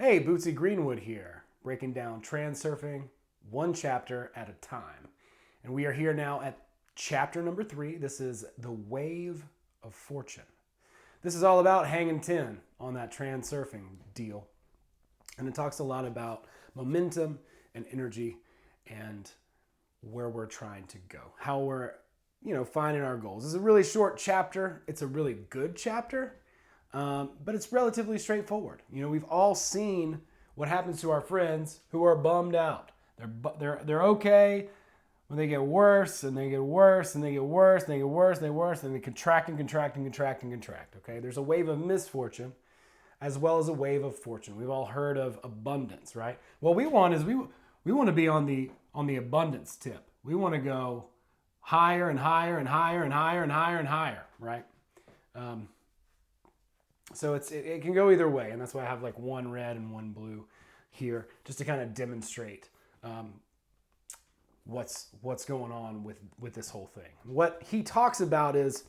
Hey, Bootsy Greenwood here, breaking down Transurfing one chapter at a time. And we are here now at chapter number 3. This is The Wave of Fortune. This is all about hanging 10 on that Transurfing deal. And it talks a lot about momentum and energy and where we're trying to go, how we're, finding our goals. It's a really short chapter. It's a really good chapter. But it's relatively straightforward. We've all seen what happens to our friends who are bummed out. They're okay when they get worse and they get worse and they get worse and they get worse and they get worse and they contract and contract and contract and contract. Okay, there's a wave of misfortune as well as a wave of fortune. We've all heard of abundance, right? What we want is we want to be on the abundance tip. We want to go higher and higher and higher and higher and higher and higher, right? So it can go either way, and that's why I have like one red and one blue here, just to kind of demonstrate what's going on with this whole thing. What he talks about is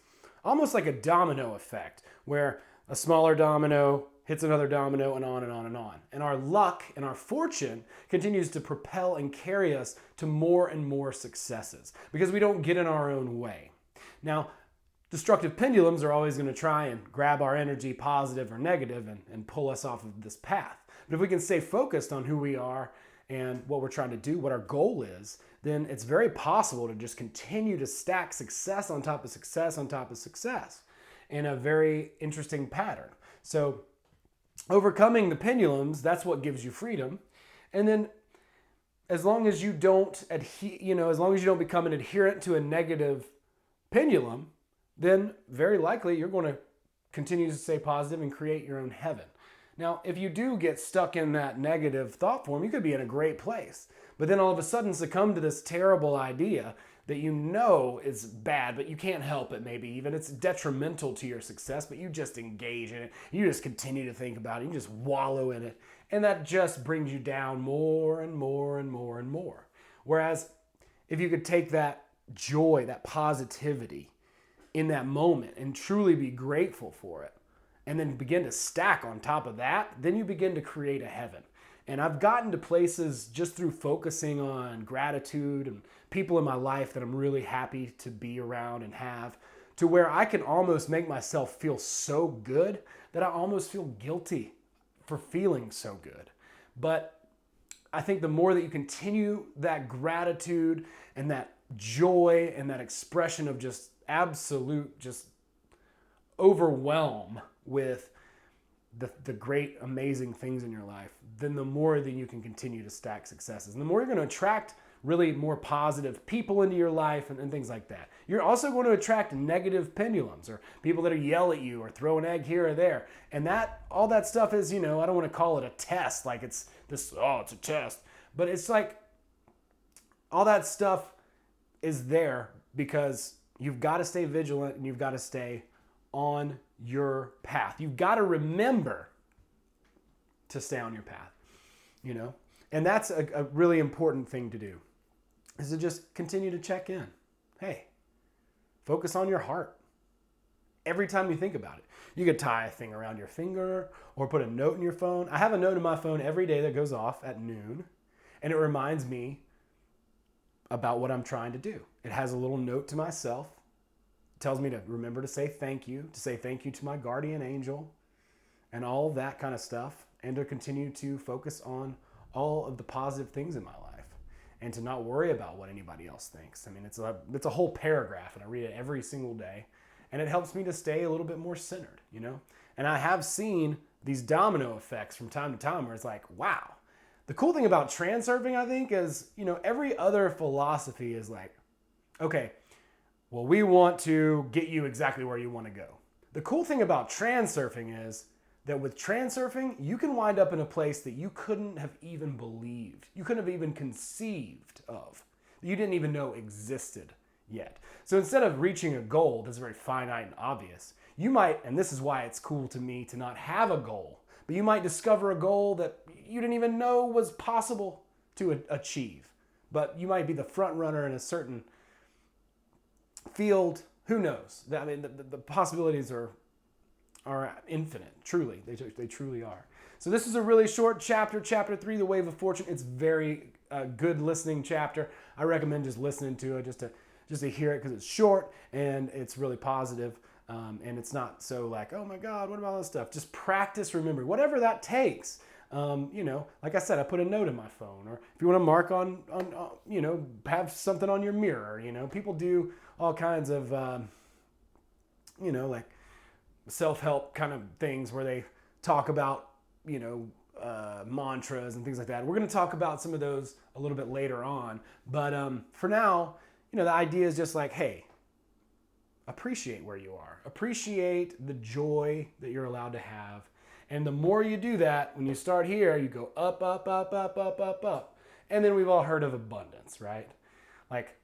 almost like a domino effect, where a smaller domino hits another domino and on and on and on. And our luck and our fortune continues to propel and carry us to more and more successes because we don't get in our own way. Now, destructive pendulums are always going to try and grab our energy, positive or negative, and pull us off of this path. But if we can stay focused on who we are and what we're trying to do, what our goal is, then it's very possible to just continue to stack success on top of success on top of success in a very interesting pattern. So overcoming the pendulums, that's what gives you freedom. And then as long as you don't as long as you don't become an adherent to a negative pendulum, then very likely you're going to continue to stay positive and create your own heaven. Now, if you do get stuck in that negative thought form, you could be in a great place, but then all of a sudden succumb to this terrible idea that you know is bad, but you can't help it. Maybe even it's detrimental to your success, but you just engage in it. You just continue to think about it. You just wallow in it. And that just brings you down more and more and more and more. Whereas if you could take that joy, that positivity, in that moment and truly be grateful for it and then begin to stack on top of that, then you begin to create a heaven. And I've gotten to places just through focusing on gratitude and people in my life that I'm really happy to be around and have, to where I can almost make myself feel so good that I almost feel guilty for feeling so good. But I think the more that you continue that gratitude and that joy and that expression of just absolute overwhelm with the great, amazing things in your life, then the more that you can continue to stack successes. And the more you're going to attract really more positive people into your life and things like that. You're also going to attract negative pendulums or people that yell at you or throw an egg here or there. And all that stuff is, I don't want to call it a test, like it's this, it's a test. But it's like all that stuff is there because you've got to stay vigilant and you've got to stay on your path. You've got to remember to stay on your path, And that's a really important thing to do, is to just continue to check in. Hey, focus on your heart. Every time you think about it, you could tie a thing around your finger or put a note in your phone. I have a note in my phone every day that goes off at noon, and it reminds me about what I'm trying to do. It has a little note to myself. It tells me to remember to say thank you to my guardian angel and all of that kind of stuff, and to continue to focus on all of the positive things in my life and to not worry about what anybody else thinks. I mean, it's a whole paragraph, and I read it every single day, and it helps me to stay a little bit more centered, And I have seen these domino effects from time to time where it's like, wow. The cool thing about transurfing, I think, is, every other philosophy is like, okay, well, we want to get you exactly where you want to go. The cool thing about transurfing is that with transurfing, you can wind up in a place that you couldn't have even believed, you couldn't have even conceived of, that you didn't even know existed yet. So instead of reaching a goal that's very finite and obvious, you might, and this is why it's cool to me to not have a goal, but you might discover a goal that you didn't even know was possible to achieve. But you might be the front runner in a certain field. Who knows? I mean, the possibilities are infinite. Truly, they truly are. So this is a really short chapter, chapter 3, The Wave of Fortune. It's very good listening chapter. I recommend just listening to it, just to hear it, because it's short and it's really positive. And it's not so like, oh my God, what about all this stuff? Just practice remembering, whatever that takes. Like I said, I put a note in my phone, or if you want to mark on have something on your mirror. People do all kinds of, like self-help kind of things where they talk about, mantras and things like that. We're going to talk about some of those a little bit later on. But for now, the idea is just like, hey, appreciate where you are. Appreciate the joy that you're allowed to have. And the more you do that, when you start here, you go up, up, up, up, up, up, up. And then we've all heard of abundance, right? Like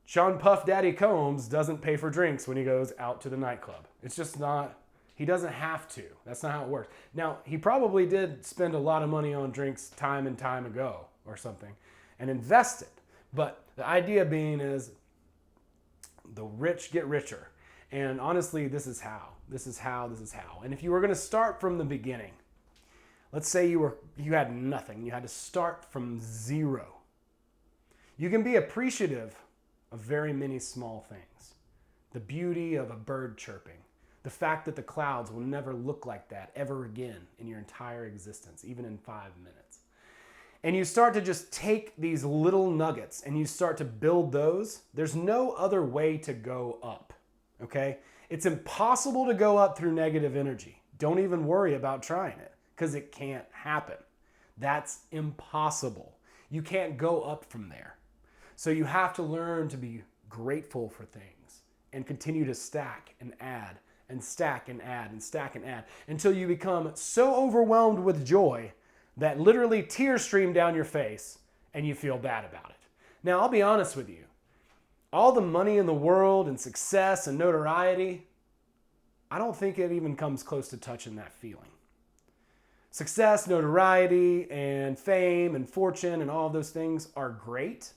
Sean Puff Daddy Combs doesn't pay for drinks when he goes out to the nightclub. It's just not, he doesn't have to. That's not how it works. Now, he probably did spend a lot of money on drinks time and time ago or something and invested. But the idea being is the rich get richer. And honestly, this is how. And if you were going to start from the beginning, let's say you had nothing. You had to start from zero. You can be appreciative of very many small things. The beauty of a bird chirping. The fact that the clouds will never look like that ever again in your entire existence, even in 5 minutes. And you start to just take these little nuggets and you start to build those. There's no other way to go up, okay? It's impossible to go up through negative energy. Don't even worry about trying it, because it can't happen. That's impossible. You can't go up from there. So you have to learn to be grateful for things and continue to stack and add and stack and add and stack and add until you become so overwhelmed with joy that literally tears stream down your face and you feel bad about it. Now, I'll be honest with you. All the money in the world and success and notoriety, I don't think it even comes close to touching that feeling. Success, notoriety, and fame and fortune and all of those things are great,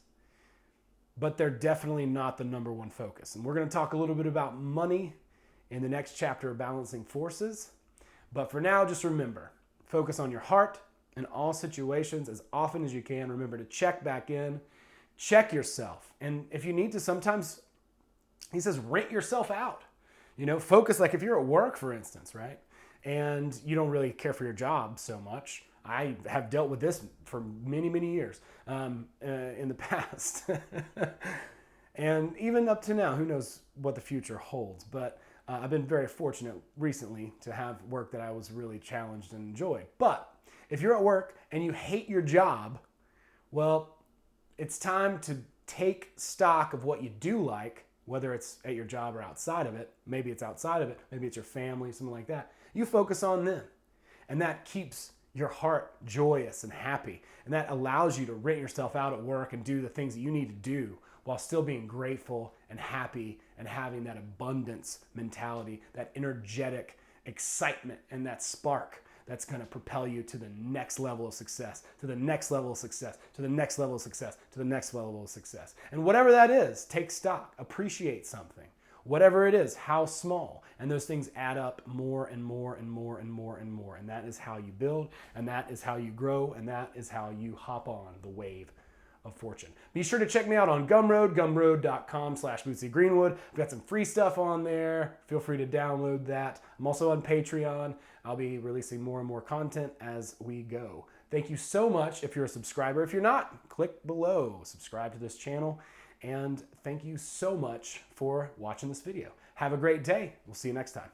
but they're definitely not the number one focus. And we're going to talk a little bit about money in the next chapter of Balancing Forces. But for now, just remember, focus on your heart in all situations as often as you can. Remember to check back in, check yourself. And if you need to, sometimes he says, rent yourself out. Focus, like if you're at work, for instance, right? And you don't really care for your job so much. I have dealt with this for many, many years in the past. And even up to now, who knows what the future holds. But I've been very fortunate recently to have work that I was really challenged and enjoyed. But if you're at work and you hate your job, well, it's time to take stock of what you do like, whether it's at your job or outside of it. Maybe it's outside of it. Maybe it's your family, something like that. You focus on them. And that keeps your heart joyous and happy. And that allows you to rent yourself out at work and do the things that you need to do while still being grateful and happy and having that abundance mentality, that energetic excitement and that spark that's going to propel you to the next level of success, to the next level of success, to the next level of success, to the next level of success. And whatever that is, take stock, appreciate something. Whatever it is, how small. And those things add up more and more and more and more and more. And that is how you build, and that is how you grow, and that is how you hop on the wave of fortune. Be sure to check me out on Gumroad, gumroad.com/Bootsy Greenwood. I've got some free stuff on there. Feel free to download that. I'm also on Patreon. I'll be releasing more and more content as we go. Thank you so much if you're a subscriber. If you're not, click below, subscribe to this channel. And thank you so much for watching this video. Have a great day. We'll see you next time.